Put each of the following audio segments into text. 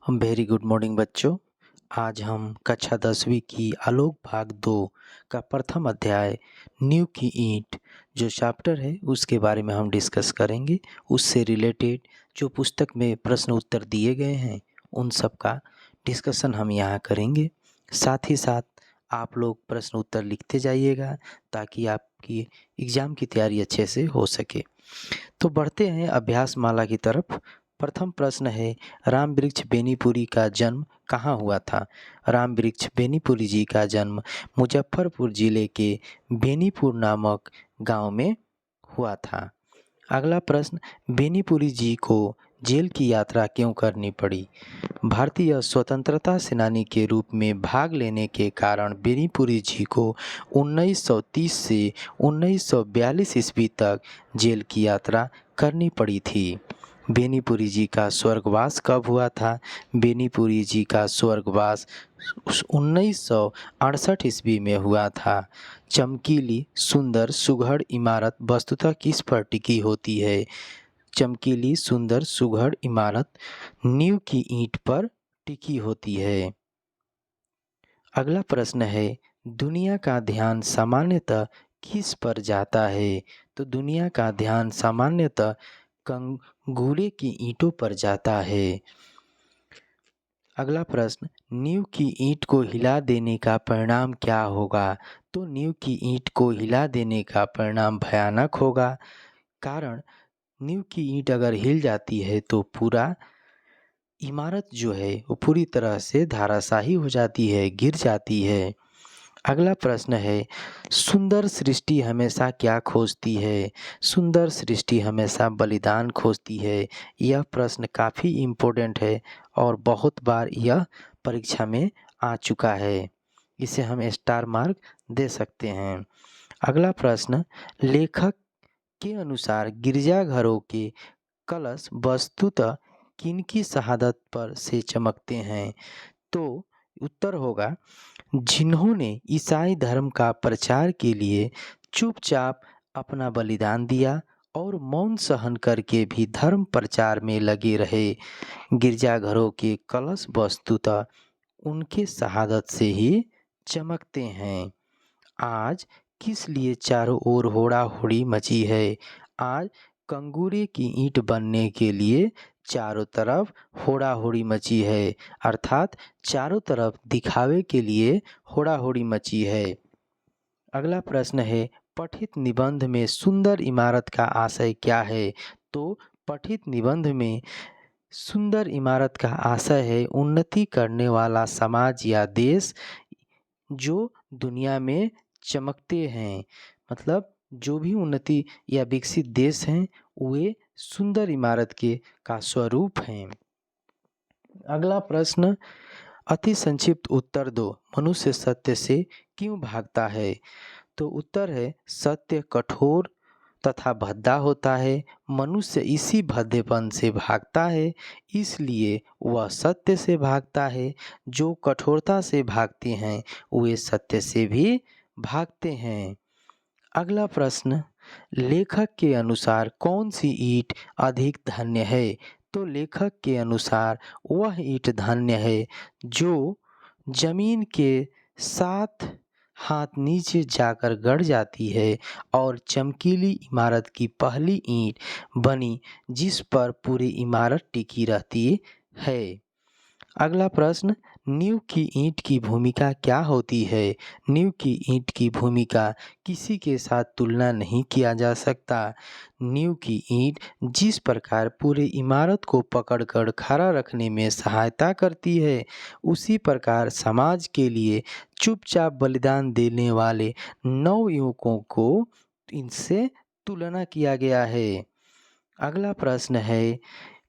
Very good morning बच्चों। आज हम कक्षा 10वीं की आलोक भाग 2 का प्रथम अध्याय नींव की ईंट जो चैप्टर है उसके बारे में हम डिस्कस करेंगे। उससे रिलेटेड जो पुस्तक में प्रश्न उत्तर दिए गए हैं उन सब का डिस्कशन हम यहाँ करेंगे। साथ ही साथ आप लोग प्रश्न उत्तर लिखते जाइएगा ताकि आपकी एग्ज़ाम की तैयारी अच्छे से हो सके। तो बढ़ते हैं अभ्यास माला की तरफ। प्रथम प्रश्न है, राम वृक्ष बेनीपुरी का जन्म कहाँ हुआ था? राम वृक्ष बेनीपुरी जी का जन्म मुजफ्फरपुर जिले के बेनीपुर नामक गांव में हुआ था। अगला प्रश्न, बेनीपुरी जी को जेल की यात्रा क्यों करनी पड़ी? भारतीय स्वतंत्रता सेनानी के रूप में भाग लेने के कारण बेनीपुरी जी को 1930 से 1942 ईस्वी तक जेल की यात्रा करनी पड़ी थी। बेनीपुरी जी का स्वर्गवास कब हुआ था? बेनीपुरी जी का स्वर्गवास 1968 ईस्वी में हुआ था। चमकीली सुंदर सुघड़ इमारत वस्तुतः किस पर टिकी होती है? चमकीली सुंदर सुघड़ इमारत नींव की ईंट पर टिकी होती है। अगला प्रश्न है, दुनिया का ध्यान सामान्यतः किस पर जाता है? तो दुनिया का ध्यान सामान्यतः कंगूरे की ईंटों पर जाता है। अगला प्रश्न, नींव की ईंट को हिला देने का परिणाम क्या होगा? तो नींव की ईंट को हिला देने का परिणाम भयानक होगा। कारण नींव की ईंट अगर हिल जाती है तो पूरा इमारत जो है वो पूरी तरह से धराशायी हो जाती है, गिर जाती है। अगला प्रश्न है, सुंदर सृष्टि हमेशा क्या खोजती है? सुंदर सृष्टि हमेशा बलिदान खोजती है। यह प्रश्न काफ़ी इम्पोर्टेंट है और बहुत बार यह परीक्षा में आ चुका है। इसे हम स्टार मार्क दे सकते हैं। अगला प्रश्न, लेखक के अनुसार गिरजाघरों के कलश वस्तुतः किनकी शहादत पर से चमकते हैं? तो उत्तर होगा, जिन्होंने ईसाई धर्म का प्रचार के लिए चुपचाप अपना बलिदान दिया और मौन सहन करके भी धर्म प्रचार में लगे रहे। गिरजाघरों के कलश वस्तुतः उनके शहादत से ही चमकते हैं। आज किस लिए चारों ओर होड़ा होड़ी मची है? आज कंगूरे की ईंट बनने के लिए चारों तरफ होड़ा होड़ी मची है, अर्थात चारों तरफ दिखावे के लिए होड़ा होड़ी मची है। अगला प्रश्न है, पठित निबंध में सुंदर इमारत का आशय क्या है? तो पठित निबंध में सुंदर इमारत का आशय है उन्नति करने वाला समाज या देश जो दुनिया में चमकते हैं। मतलब जो भी उन्नति या विकसित देश हैं वे सुंदर इमारत के का स्वरूप हैं। अगला प्रश्न, अति संक्षिप्त उत्तर दो, मनुष्य सत्य से क्यों भागता है? तो उत्तर है, सत्य कठोर तथा भद्दा होता है। मनुष्य इसी भद्देपन से भागता है, इसलिए वह सत्य से भागता है। जो कठोरता से भागते हैं वे सत्य से भी भागते हैं। अगला प्रश्न, लेखक के अनुसार कौन सी ईंट अधिक धन्य है? तो लेखक के अनुसार वह ईंट धन्य है जो जमीन के 7 हाथ नीचे जाकर गड़ जाती है और चमकीली इमारत की पहली ईंट बनी जिस पर पूरी इमारत टिकी रहती है। अगला प्रश्न, नींव की ईंट की भूमिका क्या होती है? नींव की ईंट की भूमिका किसी के साथ तुलना नहीं किया जा सकता। नींव की ईंट जिस प्रकार पूरी इमारत को पकड़कर खड़ा रखने में सहायता करती है उसी प्रकार समाज के लिए चुपचाप बलिदान देने वाले नवयुवकों को इनसे तुलना किया गया है। अगला प्रश्न है,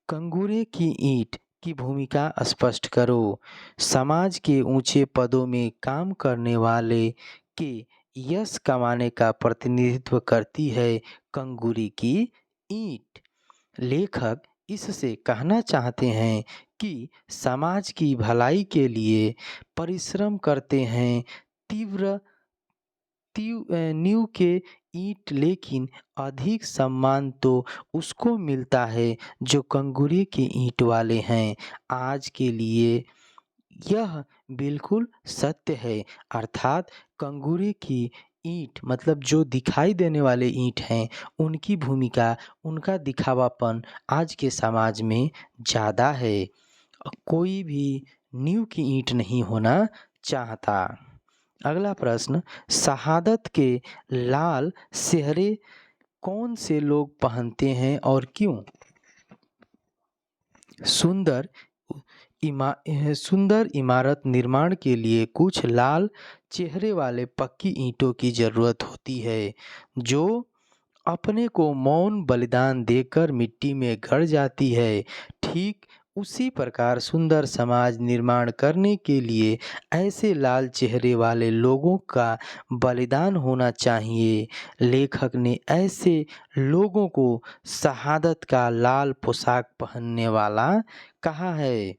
कंगूरे की ईंट की भूमिका स्पष्ट करो। समाज के ऊंचे पदों में काम करने वाले के यश कमाने का प्रतिनिधित्व करती है कंगूरे की ईंट। लेखक इससे कहना चाहते हैं कि समाज की भलाई के लिए परिश्रम करते हैं नींव के ईंट, लेकिन अधिक सम्मान तो उसको मिलता है जो कंगूरे की ईंट वाले हैं। आज के लिए यह बिल्कुल सत्य है। अर्थात कंगूरे की ईंट मतलब जो दिखाई देने वाले ईंट हैं, उनकी भूमिका, उनका दिखावापन आज के समाज में ज़्यादा है। कोई भी नींव की ईंट नहीं होना चाहता। अगला प्रश्न, शहादत के लाल सेहरे कौन से लोग पहनते हैं और क्यों? सुंदर सुंदर इमारत निर्माण के लिए कुछ लाल चेहरे वाले पक्की ईंटों की ज़रूरत होती है, जो अपने को मौन बलिदान देकर मिट्टी में गड़ जाती है। ठीक उसी प्रकार सुंदर समाज निर्माण करने के लिए ऐसे लाल चेहरे वाले लोगों का बलिदान होना चाहिए। लेखक ने ऐसे लोगों को शहादत का लाल पोशाक पहनने वाला कहा है।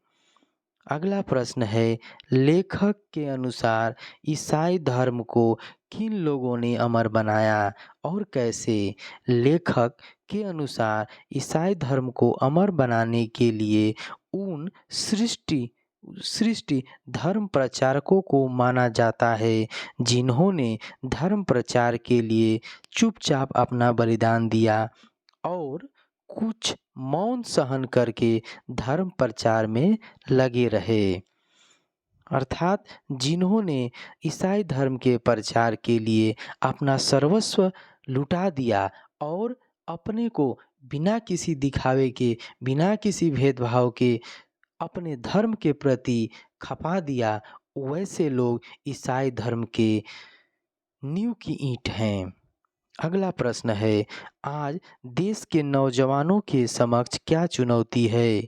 अगला प्रश्न है, लेखक के अनुसार ईसाई धर्म को किन लोगों ने अमर बनाया और कैसे? लेखक के अनुसार ईसाई धर्म को अमर बनाने के लिए उन सृष्टि धर्म प्रचारकों को माना जाता है, जिन्होंने धर्म प्रचार के लिए चुपचाप अपना बलिदान दिया और कुछ मौन सहन करके धर्म प्रचार में लगे रहे। अर्थात जिन्होंने ईसाई धर्म के प्रचार के लिए अपना सर्वस्व लुटा दिया और अपने को बिना किसी दिखावे के, बिना किसी भेदभाव के अपने धर्म के प्रति खपा दिया, वैसे लोग ईसाई धर्म के नींव की ईंट हैं। अगला प्रश्न है, आज देश के नौजवानों के समक्ष क्या चुनौती है?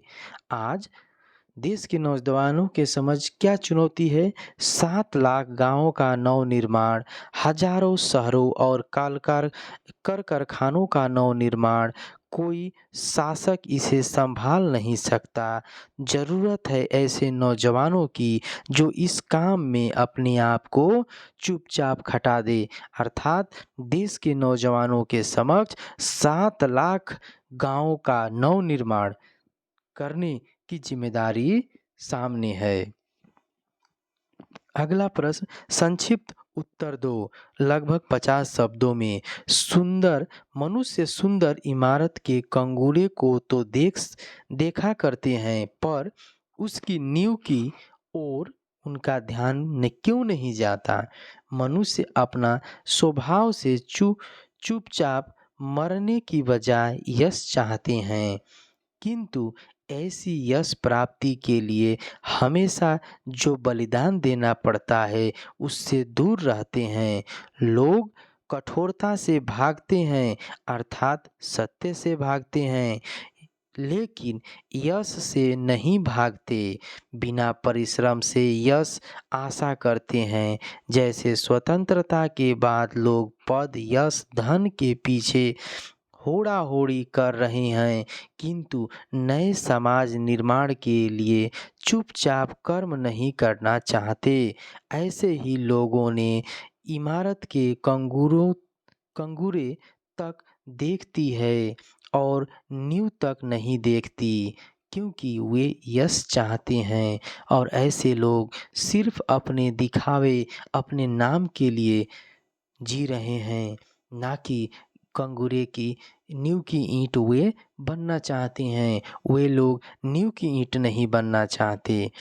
आज देश के नौजवानों के समझ क्या चुनौती है? 7 लाख गांवों का नवनिर्माण, हजारों शहरों और कर कारखानों का नवनिर्माण। कोई शासक इसे संभाल नहीं सकता। ज़रूरत है ऐसे नौजवानों की जो इस काम में अपने आप को चुपचाप खटा दे। अर्थात देश के नौजवानों के समक्ष 7 लाख गांवों का नवनिर्माण करने की जिम्मेदारी सामने है। अगला प्रश्न, संक्षिप्त उत्तर दो लगभग 50 शब्दों में। मनुष्य सुंदर इमारत के कंगूरे को तो देखा करते हैं, पर उसकी नींव की ओर उनका ध्यान क्यों नहीं जाता? मनुष्य अपना स्वभाव से चुपचाप मरने की बजाय यश चाहते हैं, किंतु ऐसी यश प्राप्ति के लिए हमेशा जो बलिदान देना पड़ता है, उससे दूर रहते हैं। लोग कठोरता से भागते हैं, अर्थात सत्य से भागते हैं, लेकिन यश से नहीं भागते। बिना परिश्रम से यश आशा करते हैं। जैसे स्वतंत्रता के बाद लोग पद, यश, धन के पीछे होड़ा होड़ी कर रहे हैं, किंतु नए समाज निर्माण के लिए चुपचाप कर्म नहीं करना चाहते। ऐसे ही लोगों ने इमारत के कंगूरे तक देखती है और नींव तक नहीं देखती, क्योंकि वे यश चाहते हैं और ऐसे लोग सिर्फ अपने दिखावे, अपने नाम के लिए जी रहे हैं, ना कि कंगूरे की नींव की ईंट वे बनना चाहते हैं। वे लोग नींव की ईंट नहीं बनना चाहते।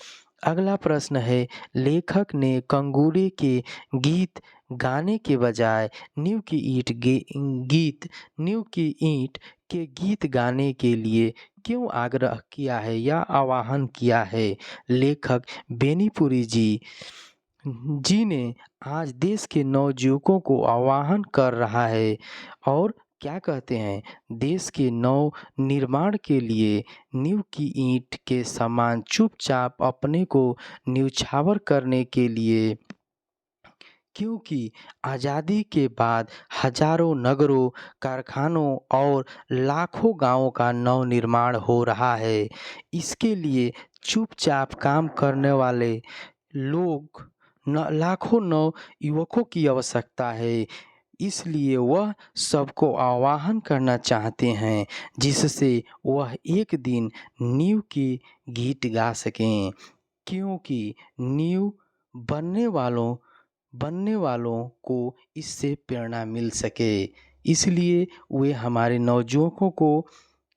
अगला प्रश्न है, लेखक ने कंगूरे के गीत गाने के बजाय नींव की ईंट के गीत गाने के लिए क्यों आग्रह किया है या आह्वान किया है? लेखक बेनीपुरी जी ने आज देश के नवयुवकों को आह्वान कर रहा है और क्या कहते हैं? देश के नव निर्माण के लिए नींव की ईंट के समान चुपचाप अपने को न्यौछावर करने के लिए, क्योंकि आज़ादी के बाद हजारों नगरों, कारखानों और लाखों गांवों का नवनिर्माण हो रहा है। इसके लिए चुपचाप काम करने वाले लाखों नव युवकों की आवश्यकता है। इसलिए वह सबको आह्वान करना चाहते हैं जिससे वह एक दिन नींव के गीत गा सकें, क्योंकि नींव बनने वालों को इससे प्रेरणा मिल सके। इसलिए वे हमारे नवयुवकों को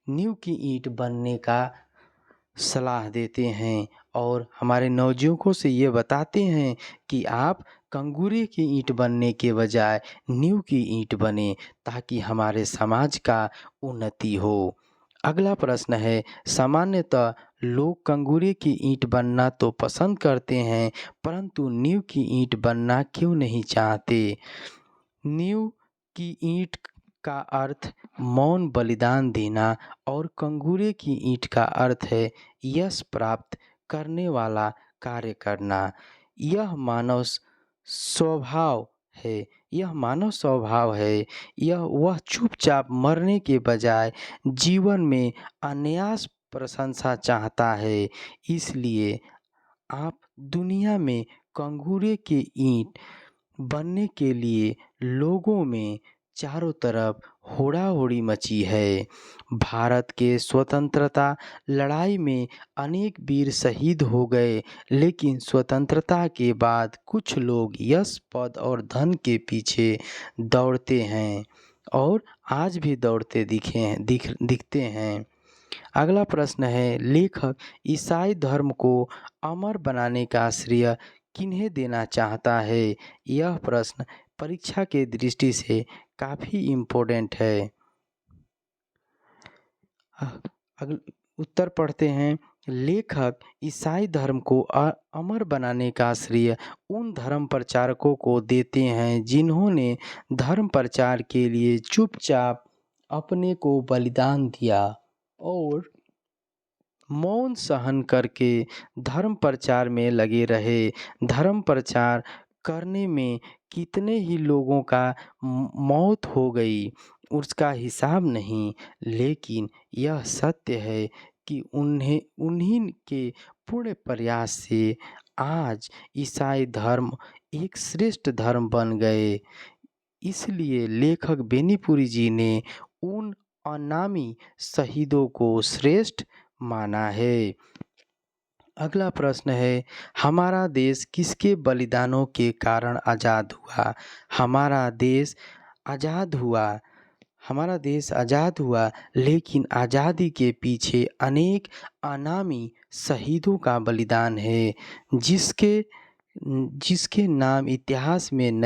नींव की ईंट बनने का सलाह देते हैं और हमारे नवयुवकों से ये बताते हैं कि आप कंगूरे की ईंट बनने के बजाय नींव की ईंट बने, ताकि हमारे समाज का उन्नति हो। अगला प्रश्न है, सामान्यतः लोग कंगूरे की ईंट बनना तो पसंद करते हैं, परंतु नींव की ईंट बनना क्यों नहीं चाहते? नींव की ईंट का अर्थ मौन बलिदान देना और कंगूरे की ईंट का अर्थ है यश प्राप्त करने वाला कार्य करना। यह मानव स्वभाव है यह वह चुपचाप मरने के बजाय जीवन में अनायास प्रशंसा चाहता है। इसलिए आप दुनिया में कंगूरे की ईंट बनने के लिए लोगों में चारों तरफ होड़ा-होड़ी मची है। भारत के स्वतंत्रता लड़ाई में अनेक वीर शहीद हो गए, लेकिन स्वतंत्रता के बाद कुछ लोग यश, पद और धन के पीछे दौड़ते हैं और आज भी दौड़ते दिखते हैं। अगला प्रश्न है, लेखक ईसाई धर्म को अमर बनाने का श्रेय किन्हें देना चाहता है? यह प्रश्न परीक्षा के दृष्टि से काफ़ी इम्पोर्टेंट है। उत्तर पढ़ते हैं, लेखक ईसाई धर्म को अमर बनाने का श्रेय उन धर्म प्रचारकों को देते हैं जिन्होंने धर्म प्रचार के लिए चुपचाप अपने को बलिदान दिया और मौन सहन करके धर्म प्रचार में लगे रहे। धर्म प्रचार करने में कितने ही लोगों का मौत हो गई, उसका हिसाब नहीं, लेकिन यह सत्य है कि उन्हीं के पूर्ण प्रयास से आज ईसाई धर्म एक श्रेष्ठ धर्म बन गए। इसलिए लेखक बेनीपुरी जी ने उन अनामी शहीदों को श्रेष्ठ माना है। अगला प्रश्न है, हमारा देश किसके बलिदानों के कारण आज़ाद हुआ? हमारा देश आज़ाद हुआ, लेकिन आज़ादी के पीछे अनेक अनामी शहीदों का बलिदान है, जिसके नाम इतिहास में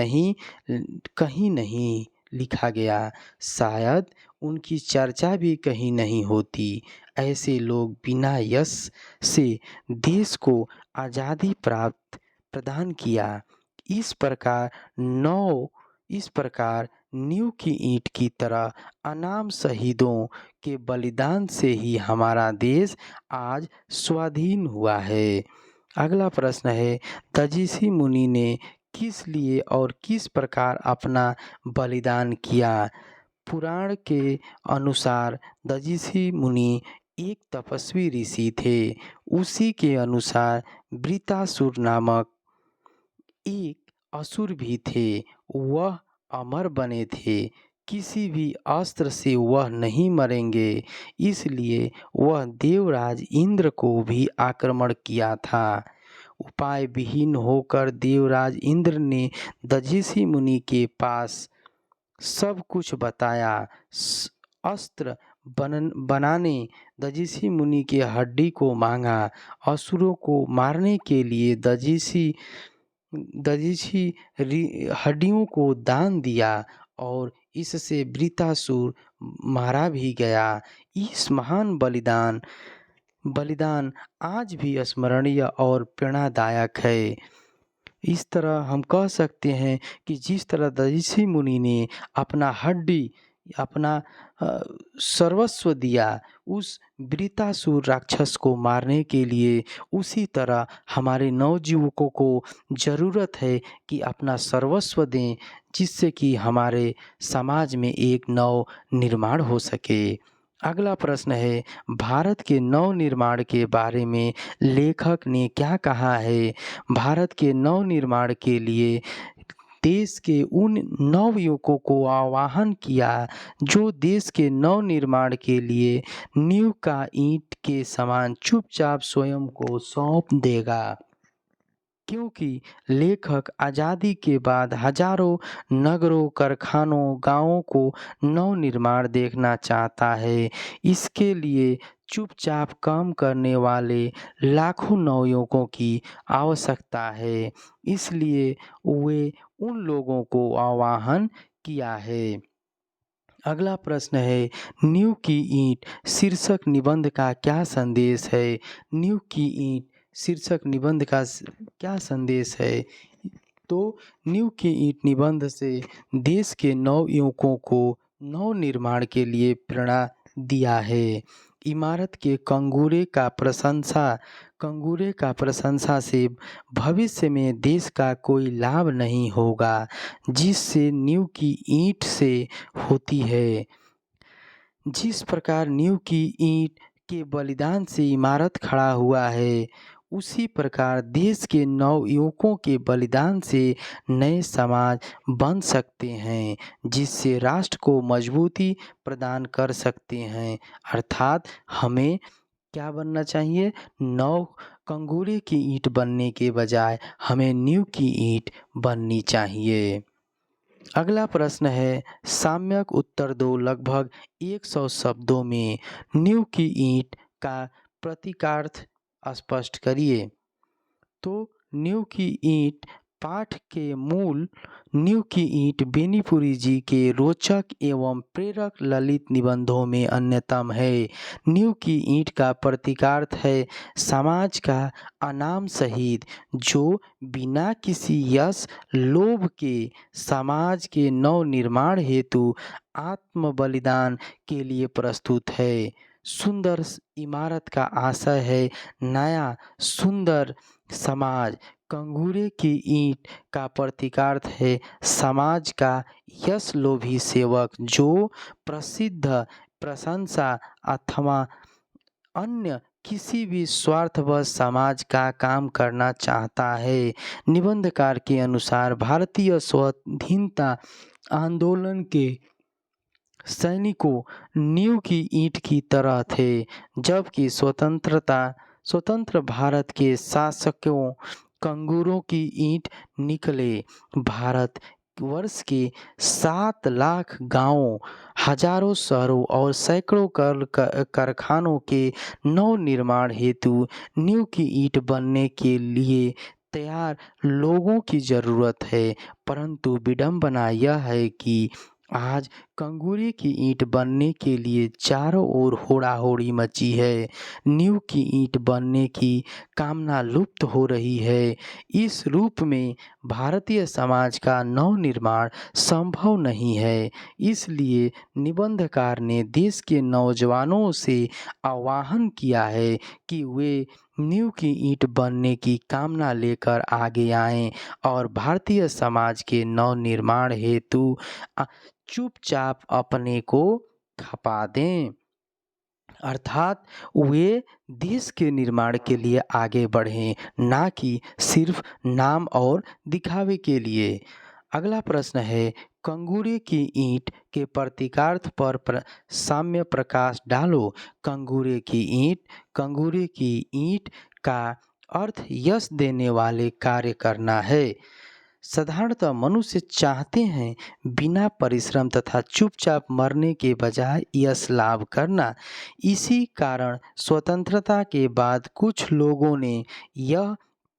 कहीं नहीं लिखा गया। शायद उनकी चर्चा भी कहीं नहीं होती। ऐसे लोग बिना यश से देश को आज़ादी प्रदान किया। इस प्रकार नींव की ईंट की तरह अनाम शहीदों के बलिदान से ही हमारा देश आज स्वाधीन हुआ है। अगला प्रश्न है, दधीचि मुनि ने किस लिए और किस प्रकार अपना बलिदान किया? पुराण के अनुसार दधीचि मुनि एक तपस्वी ऋषि थे। उसी के अनुसार वृत्रासुर नामक एक असुर भी थे। वह अमर बने थे, किसी भी अस्त्र से वह नहीं मरेंगे, इसलिए वह देवराज इंद्र को भी आक्रमण किया था। उपाय विहीन होकर देवराज इंद्र ने दधीचि मुनि के पास सब कुछ बताया। अस्त्र बनाने दधीचि मुनि के हड्डी को मांगा। असुरों को मारने के लिए दधीचि हड्डियों को दान दिया और इससे वृत्रासुर मारा भी गया। इस महान बलिदान आज भी स्मरणीय और प्रेरणादायक है। इस तरह हम कह सकते हैं कि जिस तरह दधीचि मुनि ने अपना सर्वस्व दिया उस वृत्रासुर राक्षस को मारने के लिए, उसी तरह हमारे नवयुवकों को ज़रूरत है कि अपना सर्वस्व दें, जिससे कि हमारे समाज में एक नव निर्माण हो सके। अगला प्रश्न है, भारत के नव निर्माण के बारे में लेखक ने क्या कहा है? भारत के नव निर्माण के लिए देश के उन नवयुवकों को आह्वान किया जो देश के नवनिर्माण के लिए नींव का ईंट के समान चुपचाप स्वयं को सौंप देगा। क्योंकि लेखक आज़ादी के बाद हजारों नगरों, कारखानों, गांवों को नवनिर्माण देखना चाहता है। इसके लिए चुपचाप काम करने वाले लाखों नवयुवकों की आवश्यकता है। इसलिए वे उन लोगों को आह्वान किया है। अगला प्रश्न है, नींव की ईंट शीर्षक निबंध का क्या संदेश है? नींव की ईंट शीर्षक निबंध का क्या संदेश है? तो नींव की ईंट निबंध से देश के नवयुवकों को नवनिर्माण के लिए प्रेरणा दिया है। इमारत के कंगूरे का प्रशंसा से भविष्य में देश का कोई लाभ नहीं होगा जिससे नींव की ईंट से होती है। जिस प्रकार नींव की ईंट के बलिदान से इमारत खड़ा हुआ है, उसी प्रकार देश के नवयुवकों के बलिदान से नए समाज बन सकते हैं जिससे राष्ट्र को मजबूती प्रदान कर सकते हैं। अर्थात हमें क्या बनना चाहिए? नव कंगूरे की ईंट बनने के बजाय हमें नींव की ईंट बननी चाहिए। अगला प्रश्न है, साम्यक उत्तर दो लगभग 100 शब्दों में। नींव की ईंट का प्रतीकार्थ स्पष्ट करिए। तो नींव की ईंट पाठ के मूल नींव की ईंट बेनीपुरी जी के रोचक एवं प्रेरक ललित निबंधों में अन्यतम है। नींव की ईंट का प्रतीकार्थ है समाज का अनाम शहीद जो बिना किसी यश लोभ के समाज के नवनिर्माण हेतु आत्म बलिदान के लिए प्रस्तुत है। सुंदर इमारत का आशय है नया सुंदर समाज। कंगूरे की ईंट का प्रतीकार्थ है समाज का यश लोभी सेवक जो प्रसिद्ध प्रशंसा अथवा अन्य किसी भी स्वार्थवश समाज का काम करना चाहता है। निबंधकार के अनुसार भारतीय स्वाधीनता आंदोलन के सैनिकों नींव की ईंट की तरह थे, जबकि स्वतंत्र भारत के शासकों कंगूरों की ईंट निकले। भारत वर्ष के 7 लाख गांवों, हजारों शहरों और सैकड़ों कारखानों के नवनिर्माण हेतु नींव की ईंट बनने के लिए तैयार लोगों की जरूरत है। परंतु विडंबना यह है कि आज कंगूरे की ईंट बनने के लिए चारों ओर होड़ा-होड़ी मची है। नींव की ईंट बनने की कामना लुप्त हो रही है। इस रूप में भारतीय समाज का नवनिर्माण संभव नहीं है। इसलिए निबंधकार ने देश के नौजवानों से आह्वान किया है कि वे नींव की ईंट बनने की कामना लेकर आगे आएं और भारतीय समाज के नवनिर्माण हेतु चुपचाप अपने को खपा दें। अर्थात वे देश के निर्माण के लिए आगे बढ़ें, ना कि सिर्फ नाम और दिखावे के लिए। अगला प्रश्न है, कंगूरे की ईंट के प्रतीकार्थ पर साम्य प्रकाश डालो। कंगूरे की ईंट का अर्थ यश देने वाले कार्य करना है। साधारणतः मनुष्य चाहते हैं बिना परिश्रम तथा चुपचाप मरने के बजाय यश लाभ करना। इसी कारण स्वतंत्रता के बाद कुछ लोगों ने यह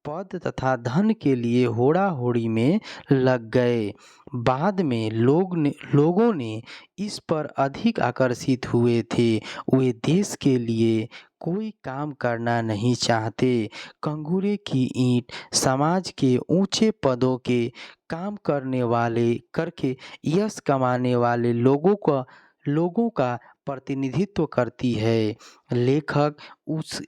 पद तथा धन के लिए होड़ा-होड़ी में लग गए। बाद में लोगों ने इस पर अधिक आकर्षित हुए थे। वे देश के लिए कोई काम करना नहीं चाहते। कंगूरे की ईंट समाज के ऊंचे पदों के काम करके यश कमाने वाले लोगों का प्रतिनिधित्व करती है। लेखक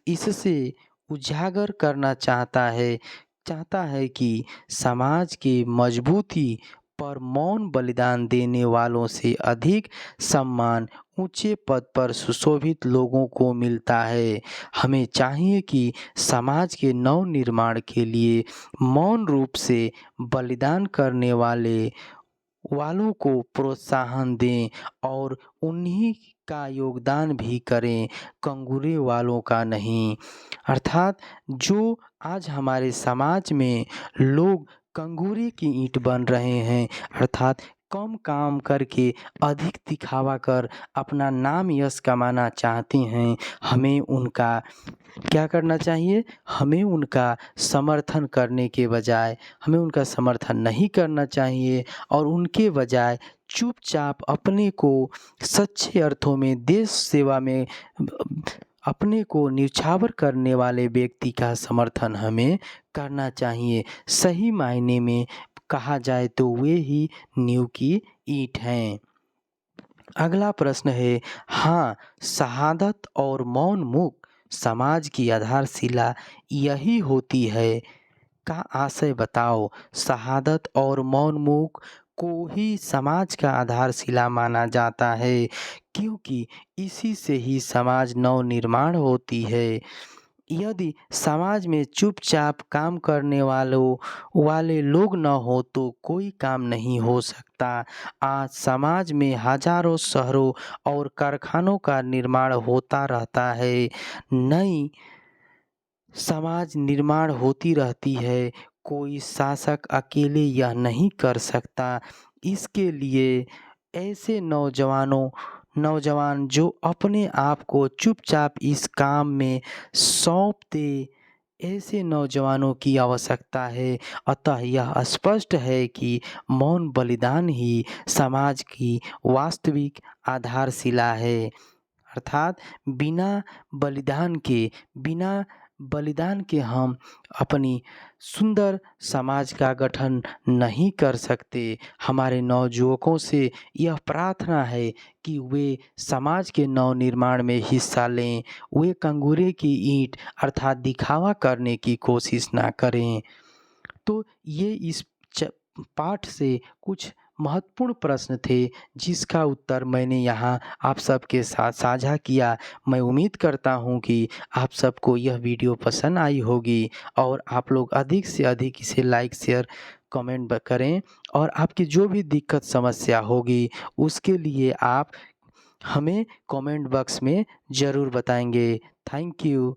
इससे उजागर करना चाहता है कि समाज के मजबूती पर मौन बलिदान देने वालों से अधिक सम्मान ऊंचे पद पर सुशोभित लोगों को मिलता है। हमें चाहिए कि समाज के नव निर्माण के लिए मौन रूप से बलिदान करने वालों को प्रोत्साहन दें और उन्हीं का योगदान भी करें, कंगूरे वालों का नहीं। अर्थात जो आज हमारे समाज में लोग कंगूरे की ईंट बन रहे हैं, अर्थात कम काम करके अधिक दिखावा कर अपना नाम यश कमाना चाहते हैं, हमें उनका क्या करना चाहिए? हमें उनका समर्थन करने के बजाय हमें उनका समर्थन नहीं करना चाहिए और उनके बजाय चुपचाप अपने को सच्चे अर्थों में देश सेवा में अपने को न्यौछावर करने वाले व्यक्ति का समर्थन हमें करना चाहिए। सही मायने में कहा जाए तो वे ही नींव की ईंट हैं। अगला प्रश्न है, हाँ, शहादत और मौन मुख समाज की आधारशिला यही होती है का आशय बताओ। शहादत और मौन मुख को ही समाज का आधारशिला माना जाता है, क्योंकि इसी से ही समाज नव निर्माण होती है। यदि समाज में चुपचाप काम करने वाले लोग न हो तो कोई काम नहीं हो सकता। आज समाज में हजारों शहरों और कारखानों का निर्माण होता रहता है, नई समाज निर्माण होती रहती है। कोई शासक अकेले यह नहीं कर सकता। इसके लिए ऐसे नौजवान जो अपने आप को चुपचाप इस काम में सौंप दे, ऐसे नौजवानों की आवश्यकता है। अतः यह स्पष्ट है कि मौन बलिदान ही समाज की वास्तविक आधारशिला है। अर्थात बिना बलिदान के हम अपनी सुंदर समाज का गठन नहीं कर सकते। हमारे नवयुवकों से यह प्रार्थना है कि वे समाज के नव निर्माण में हिस्सा लें। वे कंगूरे की ईंट अर्थात दिखावा करने की कोशिश ना करें। तो ये इस पाठ से कुछ महत्वपूर्ण प्रश्न थे जिसका उत्तर मैंने यहाँ आप सबके साथ साझा किया। मैं उम्मीद करता हूँ कि आप सबको यह वीडियो पसंद आई होगी और आप लोग अधिक से अधिक इसे लाइक शेयर कमेंट करें और आपकी जो भी दिक्कत समस्या होगी उसके लिए आप हमें कमेंट बॉक्स में ज़रूर बताएंगे। Thank you.